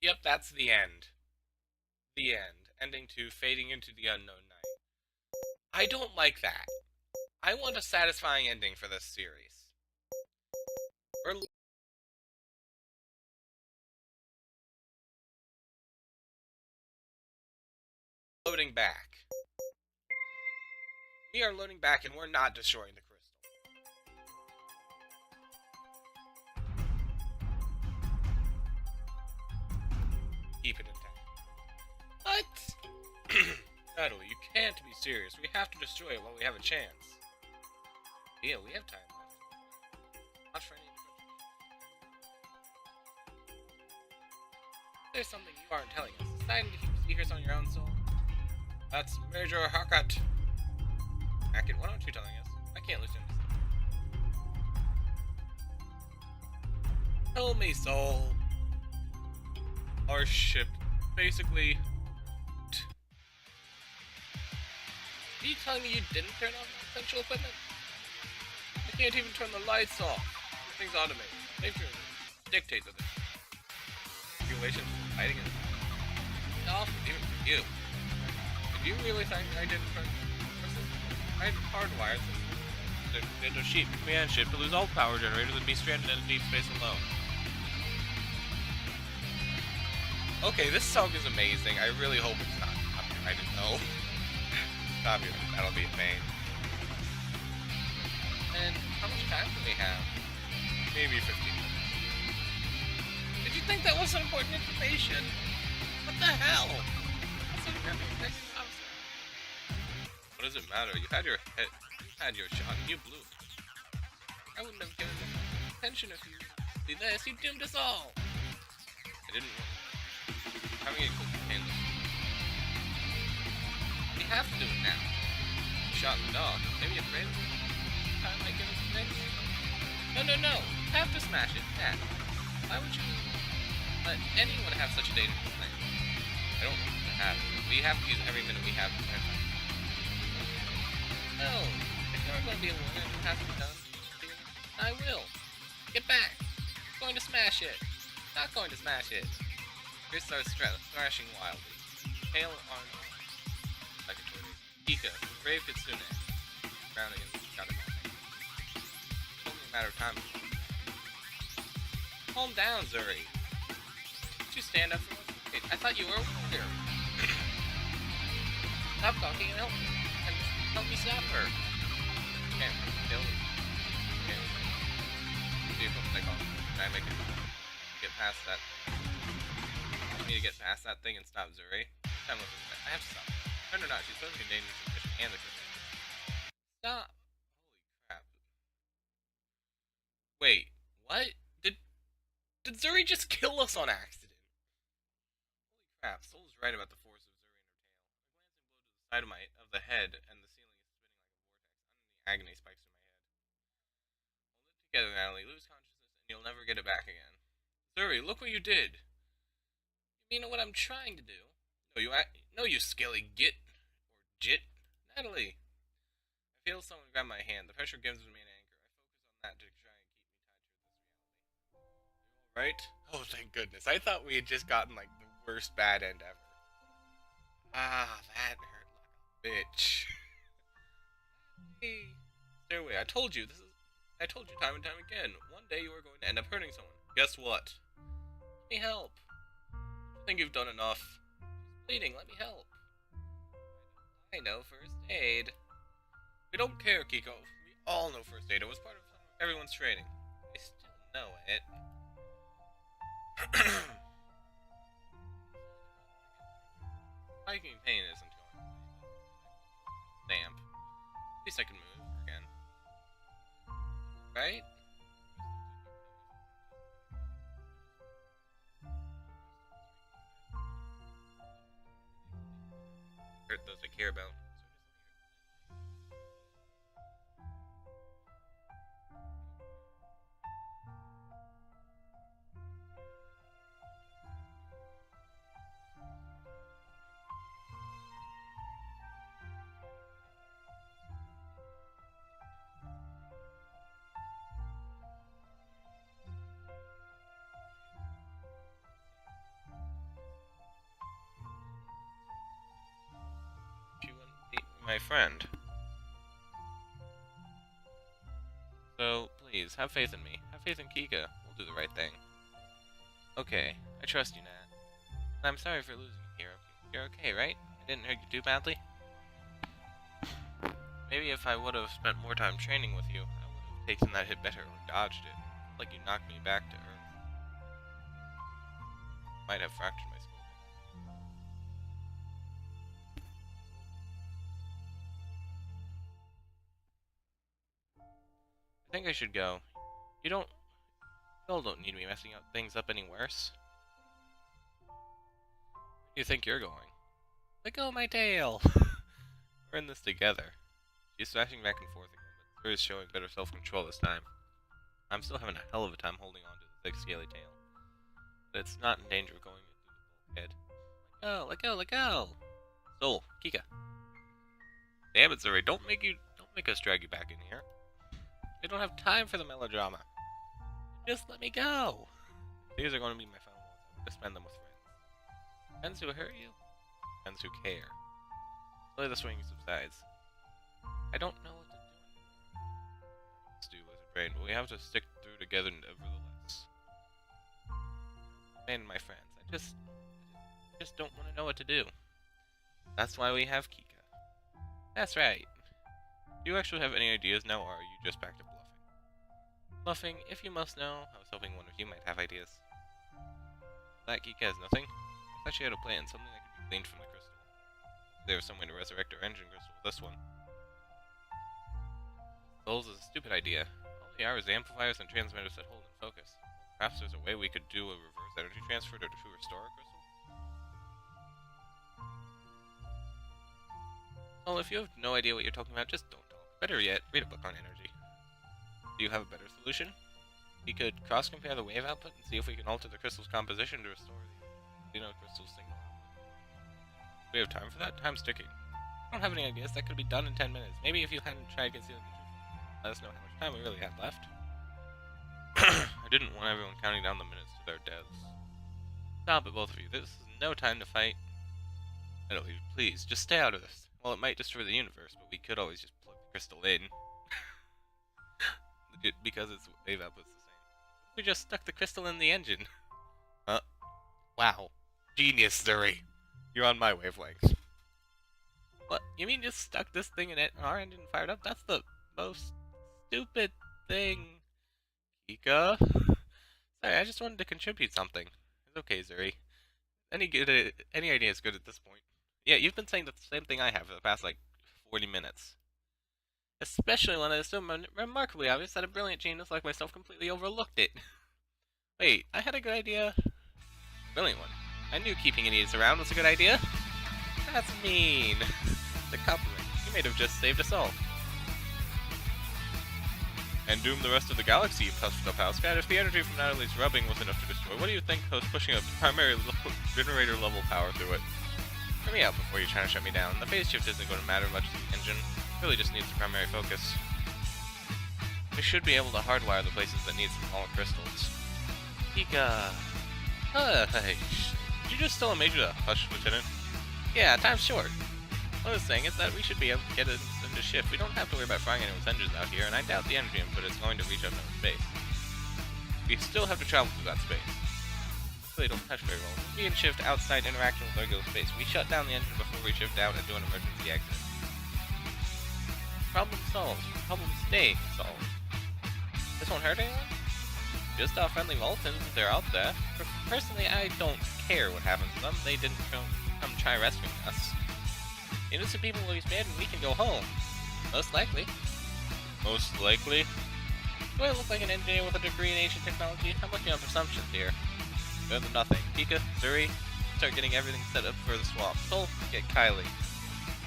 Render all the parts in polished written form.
Yep, that's the end. The end. Ending to fading into the unknown night. I don't like that. I want a satisfying ending for this series. We're loading back. We are loading back and we're not destroying the crystal. Keep it intact. What? Natalie, you can't be serious. We have to destroy it while we have a chance. Yeah, we have time left. Not for any There's something you aren't telling us. Deciding to keep secrets on your own soul? That's Major Harkat. Hackett, why aren't you telling us? I can't listen to this. Tell me, Soul. Our ship basically. Are you telling me you didn't turn off essential equipment? I can't even turn the lights off. Everything's automated. Nature dictates of it. Regulations for fighting it. Off, even for you. Did you really think I didn't turn I hardwired the Nintendo Sheep command ship to lose all power generators and be stranded in deep space alone. Okay, this song is amazing. I really hope it's not copyrighted though. Copyrighted, that'll be a pain. And how much time do we have? Maybe 15 minutes. Did you think that wasn't important information? What the hell? What does it matter? You had your shot and you blew it. I wouldn't have given this attention if you did this. You doomed us all. I didn't want having a quick handle. We have to do it now. You shot the dog. Maybe a friend? Time might give us a fix. No. Have to smash it. Dad. Why would you let anyone have such a dangerous thing? I don't want it to happen. We have to use every minute we have to fight. No. If you're going to be a winner, it has to be done. I will. Get back. I'm going to smash it. Not going to smash it. Chris starts thrashing wildly. Tail on like a tornado. Pika, brave Kitsune. Ground against Shadowman. It's only a matter of time. Calm down, Zuri. Did you stand up for us? Wait, I thought you were a warrior. Stop talking and help me. Help me stop her. Can't kill me. See if I can I make it get past that? I need to get past that thing and stop Zuri. I have to stop. Turn or not, she's supposed to be dangerous to the mission and the Christian. Stop. Holy crap. Wait, what? Did Zuri just kill us on accident? Holy crap, Soul's right about the force of Zuri and her tail. A glancing blow to the side of the head and the ceiling is spinning like a vortex. Unending agony spikes through my head. Hold it together, Natalie. Lose consciousness and you'll never get it back again. Zuri, look what you did. You know what I'm trying to do? No, you scaly git. Or jit. Natalie. I feel someone grab my hand. The pressure gives me an anchor. I focus on that to try and keep me tied to this reality. Right? Oh, thank goodness. I thought we had just gotten, like, the worst bad end ever. Ah, that hurt like a bitch. Hey. Stairway, I told you time and time again. One day you are going to end up hurting someone. Guess what? Let me help. I think you've done enough. She's bleeding, let me help. I know first aid. We don't care, Kiko. We all know first aid. It was part of everyone's training. I still know it. Spiking pain isn't going away. Damp. At least I can move again. Right? Hurt those I care about. my friend. So, please, have faith in me. Have faith in Kika. We'll do the right thing. Okay, I trust you, Nat. And I'm sorry for losing you here. You're okay, right? I didn't hurt you too badly? Maybe if I would have spent more time training with you, I would have taken that hit better or dodged it. Like you knocked me back to Earth. Might have fractured my skull. I think I should go. You all don't need me messing up things up any worse. Where do you think you're going? Let go of my tail! We're in this together. She's smashing back and forth again, but Zuri's showing better self-control this time. I'm still having a hell of a time holding on to the thick, scaly tail. But it's not in danger of going through the bulkhead. Let go, let go! Soul, Kika. Damn it, Zuri, don't make us drag you back in here. We don't have time for the melodrama. Just let me go! These are going to be my final words. I want to spend them with friends. Friends who hurt you? Friends who care. Slowly the swing subsides. I don't know what to do anymore. Let's do Lizard Brain, but we have to stick through together nevertheless. And my friends, I just don't want to know what to do. That's why we have Kika. That's right. Do you actually have any ideas now, or are you just back to bluffing? Bluffing, if you must know. I was hoping one of you might have ideas. That Kika has nothing. I thought she had a plan, something that could be gleaned from the crystal. There was some way to resurrect her engine crystal with this one. Souls is a stupid idea. All they are is amplifiers and transmitters that hold in focus. Perhaps there's a way we could do a reverse energy transfer to restore a crystal? Well, if you have no idea what you're talking about, just don't talk. Better yet, read a book on energy. Do you have a better solution? We could cross-compare the wave output and see if we can alter the crystal's composition to restore the crystal's signal output. Do we have time for that? Time's ticking. I don't have any ideas. That could be done in 10 minutes. Maybe if you hadn't tried concealing the truth, let us know how much time we really had left. I didn't want everyone counting down the minutes to their deaths. Stop it, both of you. This is no time to fight. Italy, please, just stay out of this. Well, it might destroy the universe, but we could always just plug the crystal in. Because its wave output's the same. We just stuck the crystal in the engine. Wow. Genius, Zuri. You're on my wavelength. What? You mean just stuck this thing in our engine and fired up? That's the most stupid thing. Kika? Sorry, I just wanted to contribute something. It's okay, Zuri. Any idea is good at this point. Yeah, you've been saying the same thing I have for the past, 40 minutes. Especially when it is so remarkably obvious that a brilliant genius like myself completely overlooked it. Wait, I had a good idea. Brilliant one. I knew keeping idiots around was a good idea. That's mean. The compliment. You may have just saved us all. And doom the rest of the galaxy, you puffed up house cat. If the energy from Natalie's rubbing was enough to destroy, what do you think of pushing a primary generator level power through it? Hear me out before you try to shut me down. The phase shift isn't going to matter much to the engine. It really just needs the primary focus. We should be able to hardwire the places that need some smaller crystals. Kika. Hush. Did you just tell a major to hush, Lieutenant? Yeah, time's short. What I was saying is that we should be able to get it into shift. We don't have to worry about frying anyone's engines out here, and I doubt the energy input is going to reach unknown space. We still have to travel through that space. They don't touch very well. We'll be in shift outside interaction with regular space. We shut down the engine before we shift down and do an emergency exit. Problem solved. Problem stay solved. This won't hurt anyone? Just our friendly Vulcans, if they're out there. Personally, I don't care what happens to them. They didn't come try rescuing us. Innocent people will be spared and we can go home. Most likely. Most likely? Do I look like an engineer with a degree in ancient technology? I'm looking on presumptions here. Better than nothing. Kika, Zuri, start getting everything set up for the swap. Soul, get Kylie.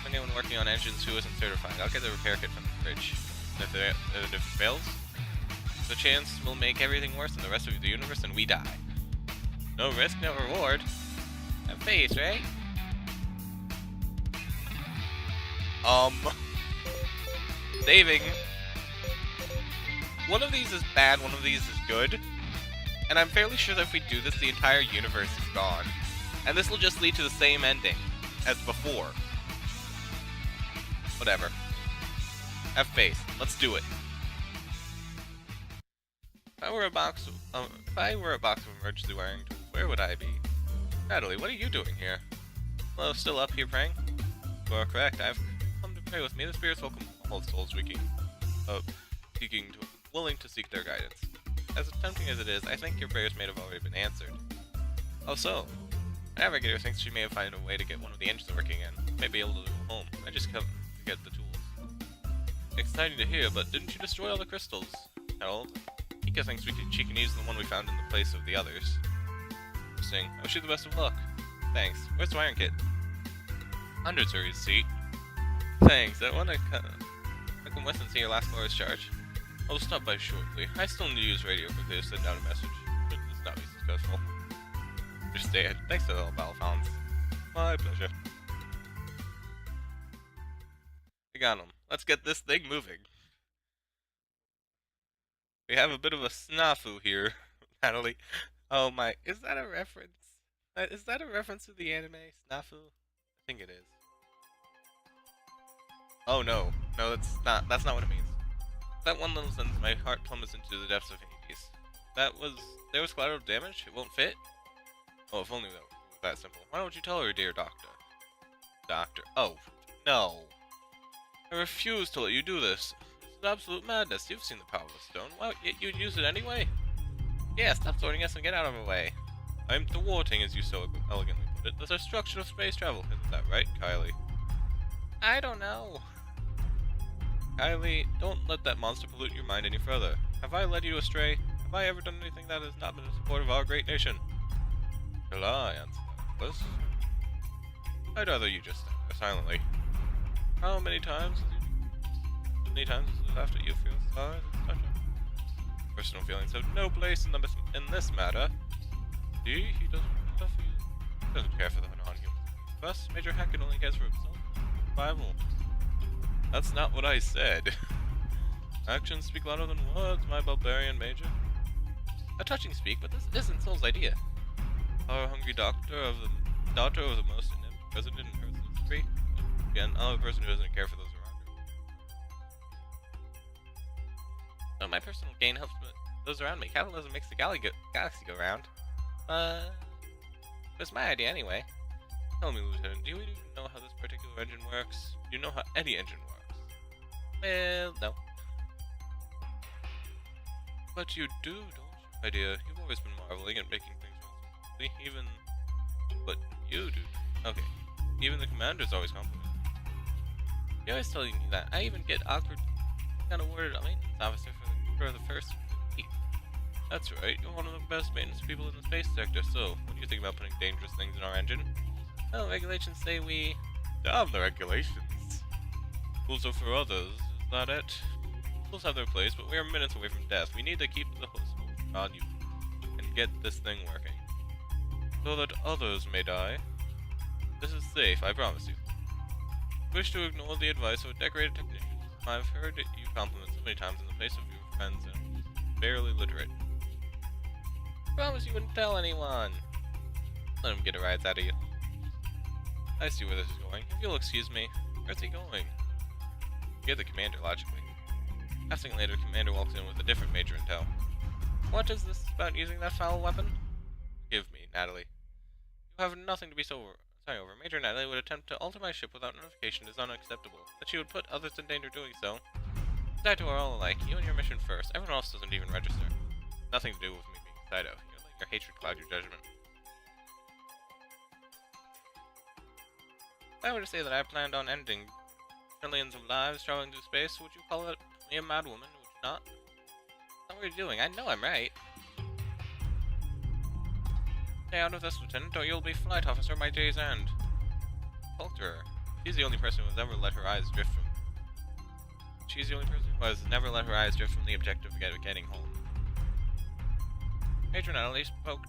Anyone working on engines who isn't certified, I'll get the repair kit from the fridge. If it fails, the chance will make everything worse in the rest of the universe and we die. No risk, no reward. Have faith, right? Saving. One of these is bad, one of these is good. And I'm fairly sure that if we do this, the entire universe is gone. And this will just lead to the same ending as before. Whatever. Have faith. Let's do it. If I were a box of emergency wiring tools, where would I be? Natalie, what are you doing here? Hello, still up here praying? You are correct. I've come to pray with me. The spirits welcome all souls willing to seek their guidance. As tempting as it is, I think your prayers may have already been answered. Oh, so? My navigator thinks she may have found a way to get one of the engines working and may be able to go home. I just come to get the tools. Exciting to hear, but didn't you destroy all the crystals? Harold? Ika thinks she can use the one we found in the place of the others. Interesting. I wish you the best of luck. Thanks. Where's the wiring kit? Under Zuri's seat. Thanks. I want to come with and see your last glorious charge. I'll stop by shortly. I still need to use radio quickly to send out a message. It does not be successful. Understand. Thanks to all battle founds. My pleasure. We got him. Let's get this thing moving. We have a bit of a snafu here, Natalie. Oh my, is that a reference? Is that a reference to the anime, snafu? I think it is. Oh no. No, that's not what it means. That one little sentence, my heart plummets into the depths of Hades. There was collateral damage? It won't fit? Oh, if only that was that simple. Why don't you tell her, dear doctor? Doctor. Oh, no. I refuse to let you do this. This is absolute madness. You've seen the power of the stone. Why, you'd use it anyway? Yeah, stop sorting us and get out of our way. I'm thwarting, as you so elegantly put it, the destruction of space travel. Isn't that right, Kylie? I don't know. Kylie, don't let that monster pollute your mind any further. Have I led you astray? Have I ever done anything that has not been in support of our great nation? Shall I answer that, Liz? I'd rather you just stand there silently. How many times is it after you feel sorry and such a... Personal feelings have no place in this matter. See, he doesn't care for you. He doesn't care for the non-humans. Thus, Major Hackett only cares for himself. Survival. That's not what I said. Actions speak louder than words, my barbarian major. A touching speak, but this isn't Soul's idea. Our hungry daughter of the most inept president in Earth's history. Again, another person who doesn't care for those around her. So my personal gain helps those around me. Capitalism makes the galaxy go round. It's my idea anyway. Tell me, Lieutenant, do you even know how this particular engine works? Do you know how any engine works? Well, no. But you do, don't you, my dear? You've always been marveling at making things run smoothly, but you do. Okay. Even the commander's always complimenting. You're always telling me that. I even get awkward kind of worded a maintenance officer for the first week. That's right. You're one of the best maintenance people in the space sector, so what do you think about putting dangerous things in our engine? Well, regulations say we... Damn the regulations. Rules are for others, is that it? Rules have their place, but we are minutes away from death. We need to keep the host on you and get this thing working. So that others may die. This is safe, I promise you. Wish to ignore the advice of a decorated technician. I've heard you compliment so many times in the face of your friends and barely literate. Promise you wouldn't tell anyone. Let him get a rise out of you. I see where this is going. If you'll excuse me, where's he going? You're the commander, logically. Half a second later, the commander walks in with a different major intel. What is this about using that foul weapon? Forgive me, Natalie. You have nothing to be sorry over. Major Natalie would attempt to alter my ship without notification is unacceptable. That she would put others in danger doing so. Saito are all alike. You and your mission first. Everyone else doesn't even register. Nothing to do with me being Saito. You're letting your hatred cloud your judgment. If I were to say that I planned on ending trillions of lives traveling through space, would you call it me a mad woman? Would you not? That's not what you're doing. I know I'm right. Stay out of this, Lieutenant, or you'll be flight officer my day's end. Talk to her. She's the only person who has ever let her eyes drift from... She's the only person who has never let her eyes drift from the objective of getting home. Major Natalie spoke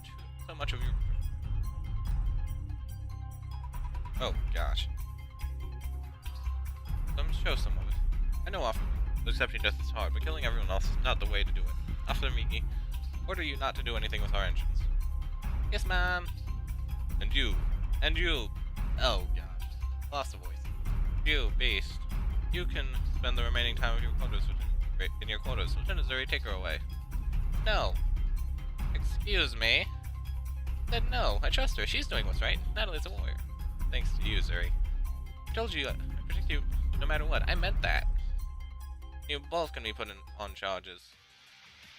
so much of your... Oh, gosh. Let me show some of it. I know often accepting death is hard, but killing everyone else is not the way to do it. Officer Miki, order you not to do anything with our engines. Yes, ma'am. And you. Oh, gosh. Lost the voice. You, beast. You can spend the remaining time of your quarters in your quarters. Lieutenant Zuri, take her away. No. Excuse me. I said no. I trust her. She's doing what's right. Natalie's a warrior. Thanks to you, Zuri. I told you I protect you no matter what. I meant that. You both can be put on charges.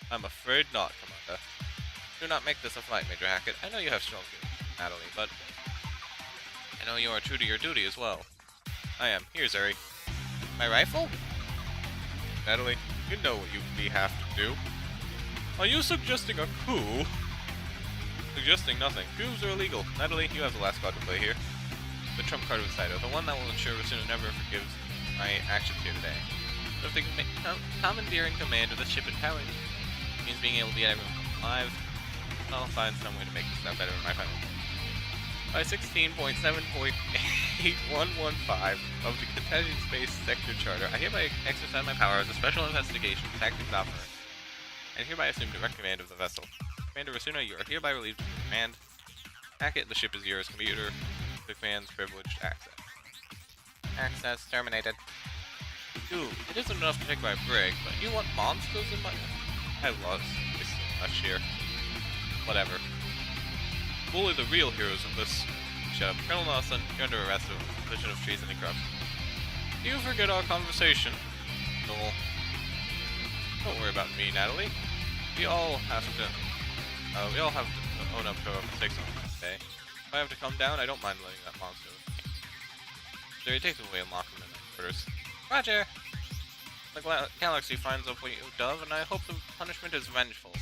I'm afraid not, Commander. Do not make this a fight, Major Hackett. I know you have strong feelings, Natalie, but I know you are true to your duty as well. I am. Here, Zuri. My rifle? Natalie, you know what we have to do. Are you suggesting a coup? Suggesting nothing. Coups are illegal. Natalie, you have the last card to play here. The trump card of Saito, the one that will ensure Rasuna never forgives my actions here today. So if the commandeering command of the ship in power means being able to get everyone alive, I'll find some way to make this sound better in my final. By 16.7.8115 of the Contested Space Sector Charter, I hereby exercise my power as a special investigation tactics officer, and hereby assume direct command of the vessel. Commander Rasuna, you are hereby relieved of your command. Hackett, the ship is yours. Computer, the command's privileged access. Access terminated. Ooh, it isn't enough to take my brig, but you want monsters in my... I've lost so much here. Whatever. Bully the real heroes of this. Shut up. Colonel Nelson, you're under arrest of suspicion of treason and corruption. You forget our conversation. No. Don't worry about me, Natalie. We all have to own up to our mistakes on this day. If I have to come down, I don't mind letting that monster with me. Jerry, take them away and lock them in their quarters. Roger! The galaxy finds up what you dove, and I hope the punishment is vengeful.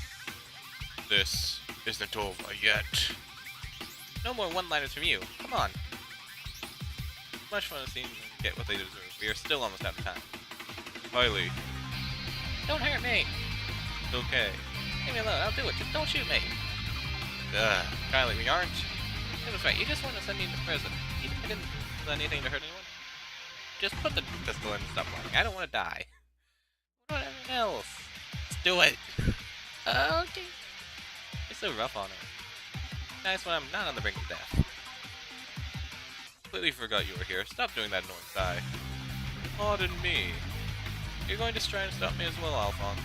This isn't over yet. No more one-liners from you. Come on. Much fun to see them get what they deserve. We are still almost out of time. Riley. Don't hurt me. It's okay. Leave me alone. I'll do it. Just don't shoot me. Kylie, we aren't. That was right. You just want to send me to prison. I didn't do anything to hurt anyone. Just put the pistol in and stop lying. I don't want to die. What about everyone else? Let's do it. Okay. It's so rough on her. Nice when I'm not on the brink of death. Completely forgot you were here. Stop doing that annoying sigh. Pardon me. You're going to try and stop me as well, Alphonse.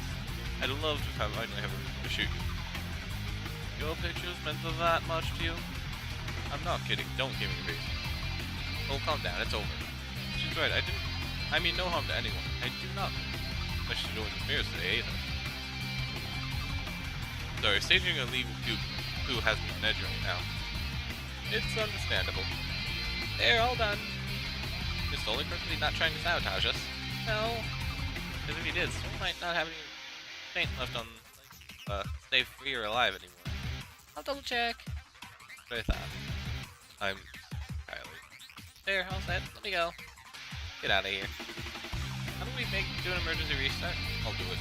I'd love to finally have a reason to shoot you. Your pictures meant that much to you? I'm not kidding. Don't give me a reason. Oh, calm down. It's over. She's right. I mean no harm to anyone. I do not wish to join the mirrors today either. Sorry, staging a legal coup has me on edge right now. It's understandable. They're all done. Is Solar perfectly not trying to sabotage us? No. Because if he did, Soul might not have any paint left on, stay free or alive anymore. I'll double check. What I thought. I'm Kylie. There, all set. Let me go. Get out of here. How do we do an emergency restart? I'll do it.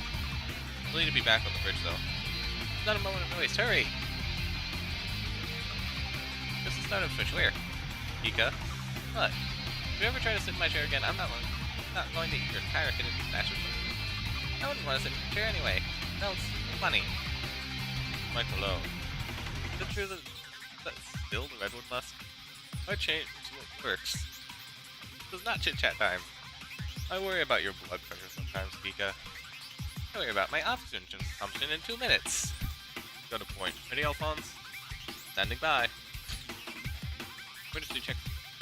We'll need to be back on the bridge though. Not a moment of waste. Hurry! This is startup switch. Where? Ika? What? If you ever try to sit in my chair again, I'm not going to eat your entire hidden statues. I wouldn't want to sit in your chair anyway. No, it's funny. Mike alone. Is it true that still the Redwood Musk? I changed what works. This is not chit-chat time. I worry about your blood pressure sometimes, Kika. I worry about my oxygen consumption in 2 minutes. Got a point. Ready, Alphonse? Standing by. Emergency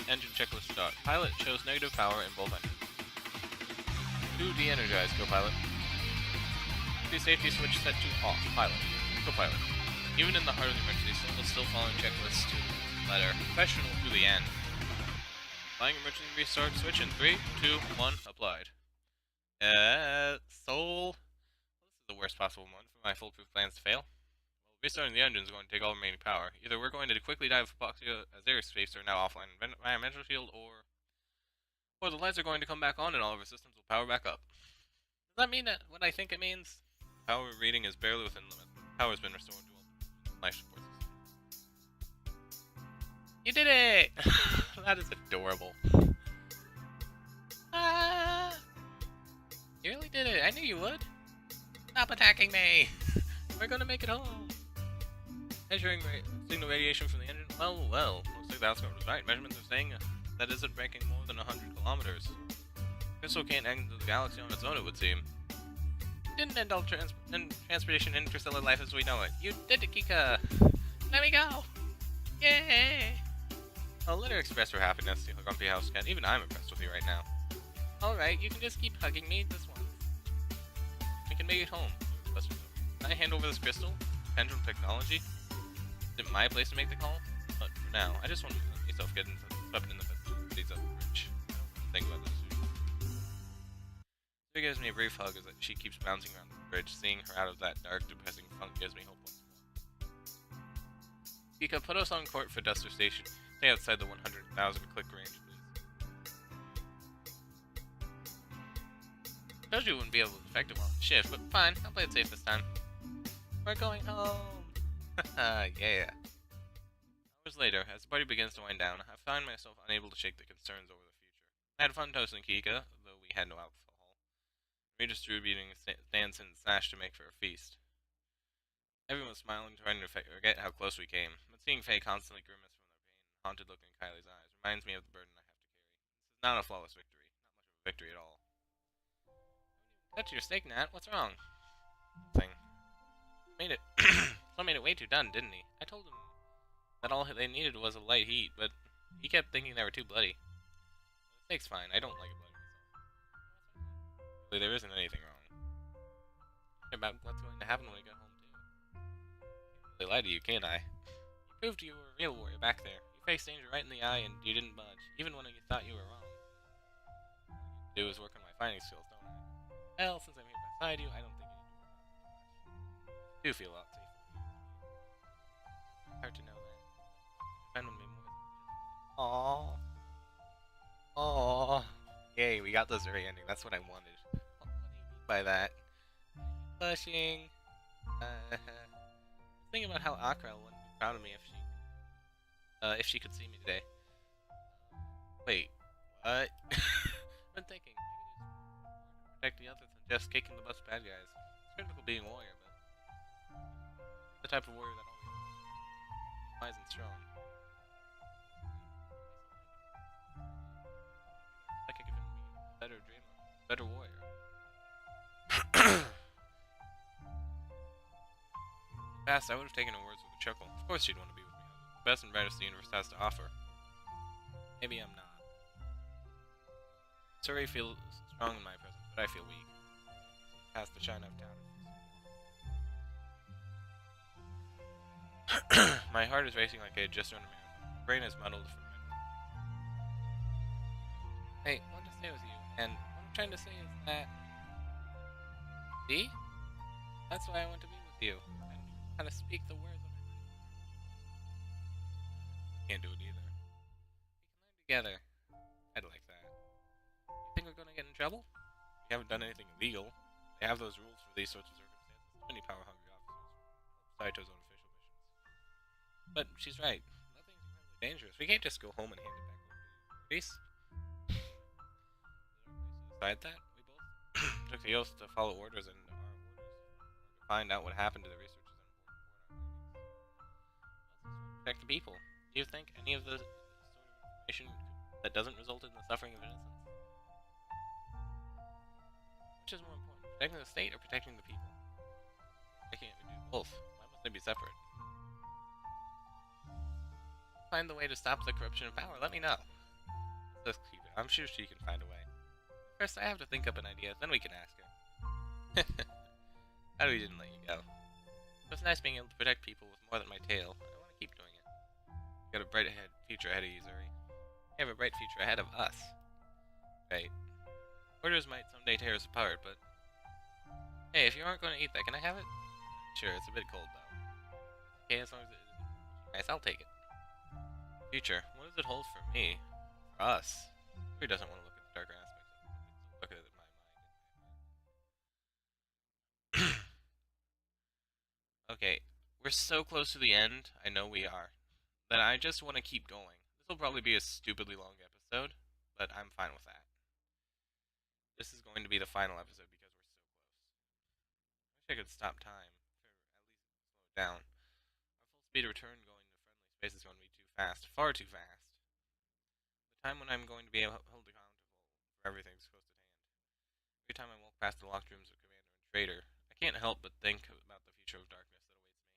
engine checklist start. Pilot shows negative power in both engines. 2 de-energized, co-pilot. The safety switch set to off. Pilot. Co-pilot. Even in the heart of the emergency, still following checklists to the letter. Professional to the end. Applying emergency restart switch in 3, 2, 1, applied. Soul. This is the worst possible moment for my foolproof plans to fail. Well, restarting the engine is going to take all remaining power. Either we're going to quickly dive Hypoxia as airspace are now offline environmental shield, or the lights are going to come back on and all of our systems will power back up. Does that mean what I think it means? Power reading is barely within limit. Power has been restored to all life support system. You did it! That is adorable. You really did it. I knew you would. Stop attacking me! We're gonna make it home. Measuring signal radiation from the engine. Well. Looks like the outcome was right. Measurements are saying that isn't breaking more than 100 kilometers. Crystal can't end the galaxy on its own, it would seem. Didn't end all transportation and interstellar life as we know it. You did it, Kika! Let me go! Yay! I'll let her express her happiness, you grumpy house cat. Even I'm impressed with you right now. Alright, you can just keep hugging me this once. We can make it home. Can I hand over this crystal? Pendulum technology? Is it my place to make the call? But for now, I just want to let myself get swept in the festivities of the bridge. I don't want to think about this. She gives me a brief hug as she keeps bouncing around the bridge. Seeing her out of that dark, depressing funk gives me hope once more. Kika, put us on court for Duster Station. Stay outside the 100,000 click range, please. Told you it wouldn't be able to affect it while on shift, but fine, I'll play it safe this time. We're going home! Yeah. Hours later, as the party begins to wind down, I find myself unable to shake the concerns over the future. I had fun toasting Kika, though we had no alcohol. Redistributing dance and snash to make for a feast. Everyone was smiling, trying to forget how close we came, but seeing Faye constantly grimace from their pain and haunted look in Kylie's eyes reminds me of the burden I have to carry. This is not a flawless victory. Not much of a victory at all. Touch your steak, Nat. What's wrong? Nothing. Made it. Flo made it way too done, didn't he? I told him that all they needed was a light heat, but he kept thinking they were too bloody. The steak's fine. I don't like it bloody myself. Really, there isn't anything wrong. About what's going to happen when we get home, too. I can't really lie to you, can't I? You proved you were a real warrior back there. You faced danger right in the eye, and you didn't budge, even when you thought you were wrong. All you do is work on my fighting skills, don't I? Well, since I'm here beside you, I don't think you need to work on it too much. I do feel a lot safer. Hard to know that. Depend on me more than just... Aww. Yay, we got the Zuri ending. That's what I wanted. What do you mean by that? Blushing. Thinking about how Akrel wouldn't be proud of me if she could see me today. Wait, what? I've been thinking, maybe there's more to protect the others than just kicking the butts of bad guys. It's critical being a warrior, but the type of warrior that always is wise and strong. Like I could be a better dreamer, a better warrior. In the past, I would have taken her words with a chuckle. Of course she'd want to be with me. The best and brightest the universe has to offer. Maybe I'm not. Suri feels strong in my presence, but I feel weak. Past the shine I've doubted. My heart is racing like I had just run a marathon. My brain is muddled from it. Hey, I want to stay with you, and what I'm trying to say is that... See? That's why I want to be with you. I don't know how to speak the words of my mind. Can't do it either. We can learn together. I'd like that. You think we're gonna get in trouble? We haven't done anything illegal. They have those rules for these sorts of circumstances. Too many power-hungry officers. Saito's own official missions. But she's right. Nothing's incredibly dangerous. We can't just go home and hand it back over to the police. Is there a place to decide that? We both took the oath to follow orders, and our orders are to find out what happened to the researchers and report our findings. Protect the people. Do you think any of the sort of information that doesn't result in the suffering of innocents? Which is more important, protecting the state or protecting the people? I can't do both. Why must they be separate? Find the way to stop the corruption of power. Let me know. Let's keep it. I'm sure she can find a way. First, I have to think up an idea, then we can ask her. How do we didn't let you go? It was nice being able to protect people with more than my tail. I want to keep doing it. You got a bright future ahead of you, Zuri. You have a bright future ahead of us. Right. Orders might someday tear us apart, but... Hey, if you aren't going to eat that, can I have it? Sure, it's a bit cold, though. Okay, as long as it isn't nice, I'll take it. Future, what does it hold for me? For us? Who doesn't want to look at the darker aspects of it? Look at it in my mind and my heart. Okay, we're so close to the end, I know we are, that I just want to keep going. This will probably be a stupidly long episode, but I'm fine with that. This is going to be the final episode because we're so close. I wish I could stop time, or at least slow it down. Our full speed return going to friendly space is going to be too fast, far too fast. The time when I'm going to be held accountable for everything's close at hand. every time I walk past the locked rooms of Commander and Trader, I can't help but think about the future of darkness that awaits me.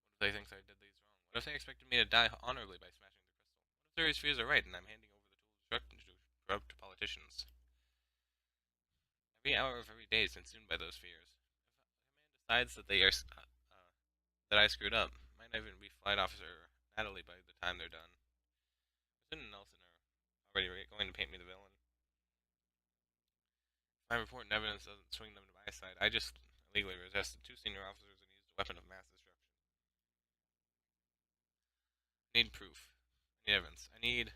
What if they think I did these wrong? What if they expected me to die honorably by smashing the crystal? What if Zuri's fears are right and I'm handing over the tools of destruction to corrupt politicians? Every hour of every day is consumed by those fears. If a command decides that that I screwed up, might even be Flight Officer Natalie by the time they're done. Sin and Nelson are already going to paint me the villain. If my report and evidence doesn't swing them to my side, I just illegally arrested 2 senior officers and used a weapon of mass destruction. I need proof. I need evidence. I need...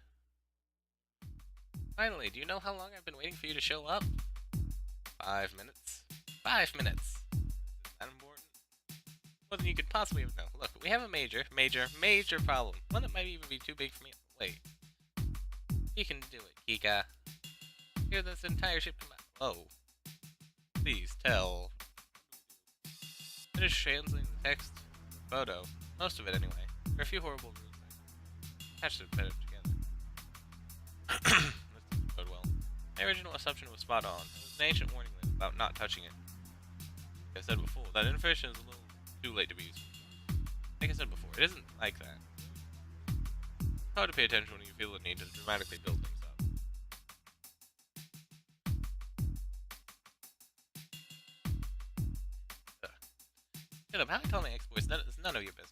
Finally, do you know how long I've been waiting for you to show up? 5 minutes. 5 minutes! Is that important? More than you could possibly have known. Look, we have a major problem. One that might even be too big for me. Wait. You can do it, Kika. Hear this entire ship come out. Oh. Please tell. Finish translating the text. Photo. Most of it, anyway. There are a few horrible rules. I should put it together. This doesn't bode well. My original assumption was spot on. It was an ancient warning about not touching it. Like I said before, that information is a little too late to be useful. Like I said before, it isn't like that. It's hard to pay attention when you feel the need to dramatically build things up. Shut up, how I tell my ex-boys, that is none of your business.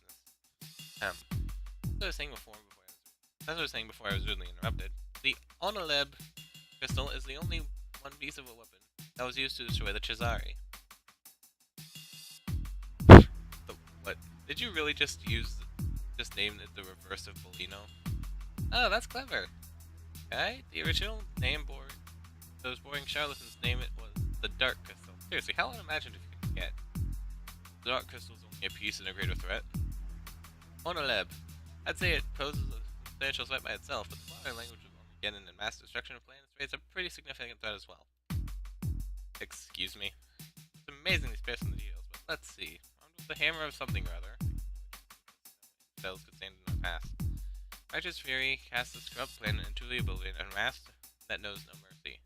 As I was saying before I was rudely interrupted, the Onoleb crystal is the only one piece of a weapon that was used to destroy the Chazari. What? Did you really just name it the reverse of Bolino? Oh, that's clever. Okay, the original name those boring charlatans name it was the Dark Crystal. Seriously, how unimaginative you can get? The Dark Crystal is only a piece in a greater threat. Onoleb. I'd say it poses a substantial threat by itself, but the modern language of Armageddon and mass destruction of planets raise a pretty significant threat as well. Excuse me. It's amazingly sparse in the details, but let's see. Armed with the hammer of something or other, spells could stand in our past. Righteous Fury casts the scrub planet into the oblivion and wrath that knows no mercy.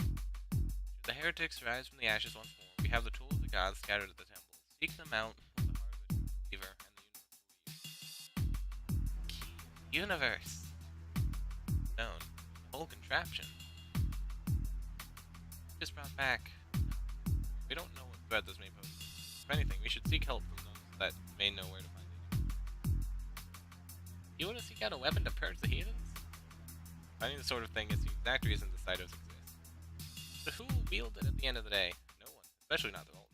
Should the heretics rise from the ashes once more, we have the tools of the gods scattered at the temple. Seek them out with the heart of a true believer, and the universe. Stone. The whole contraption. Just brought back. We don't know what threat this may pose. If anything, we should seek help from those that may know where to find it. You want to seek out a weapon to purge the heathens? Finding this sort of thing is the exact reason the Cytos exist. But who will wield it at the end of the day? No one, especially not the Voltans.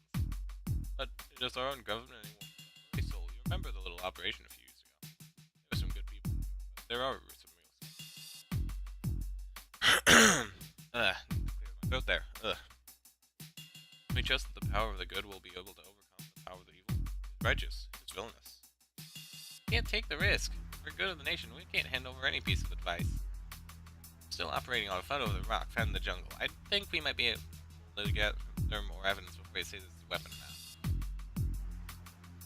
But it is our own government and really soul. You remember the little operation a few years ago. There were some good people, but there are some real sins. Clear my throat there. We trust that the power of the good will be able to overcome the power of the evil. It's righteous. It's villainous. We can't take the risk. For the good of the nation, we can't hand over any piece of advice. Still operating on a photo of the rock found in the jungle. I think we might be able to gather more evidence before we say this is a weapon now.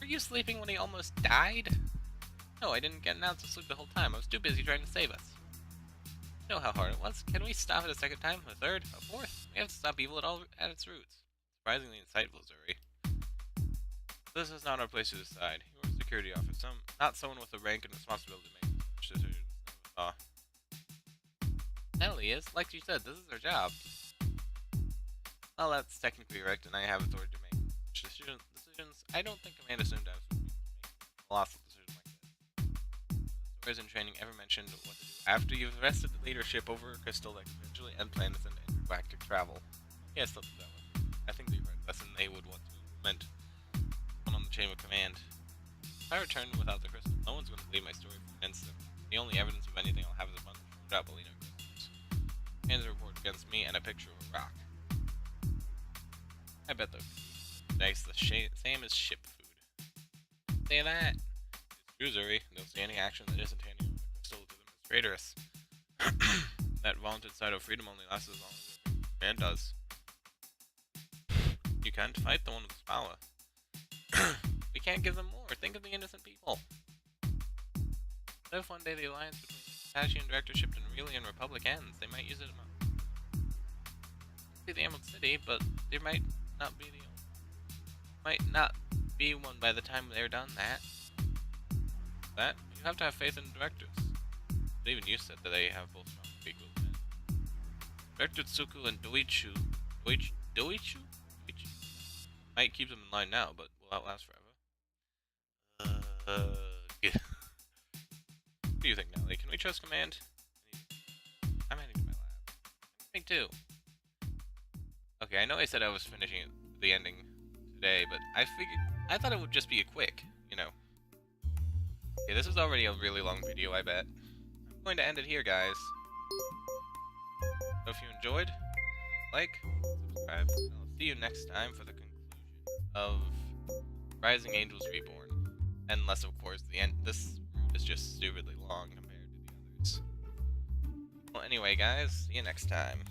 Were you sleeping when he almost died? No, I didn't get an ounce of sleep the whole time. I was too busy trying to save us. You know how hard it was. Can we stop it a second time? A third? A fourth? We have to stop evil at its roots. Surprisingly insightful, Zuri. This is not our place to decide. You are a security officer, not someone with a rank and responsibility to make such decisions. Natalie is. Like you said, this is her job. Well, that's technically correct, and I have authority to make such decisions. I don't think Amanda Sundowns would make a colossal decision like this. Stories in training ever mentioned what to do after you've vested the leadership over a crystal that could eventually end planets and intergalactic travel? Yes, that one. I think they've learned a lesson they would want to implement on the chain of command. If I return without the crystal, no one's going to believe my story for an instant. The only evidence of anything I'll have is a bunch of Jabalino crystals. And a report against me and a picture of a rock. I bet they'll be nice, the same as ship food. Say that. It's true, Zuri. They'll see any action that isn't handing over the crystal to them as traitorous. That vaunted side of freedom only lasts as long as the man does. You can't fight the one with power. We can't give them more. Think of the innocent people. What if one day the alliance between the Tashian directorship and Aurelian Republic ends? They might use it be the Emerald City, but there might not be one by the time they're done. That you have to have faith in the directors. But even you said that they have both strong prequels. Director Tsuku and Doichu might keep them in line now, but will outlast forever. Yeah. What do you think, Nelly? Can we trust Command? I'm heading to my lab. Me too. Okay, I know I said I was finishing the ending today, but I thought it would just be a quick, you know. Okay, this is already a really long video, I bet. I'm going to end it here, guys. So if you enjoyed, like, subscribe, and I'll see you next time for the conclusion of Rising Angels Reborn. Unless, of course, the end. This route is just stupidly long compared to the others. Well, anyway, guys, see you next time.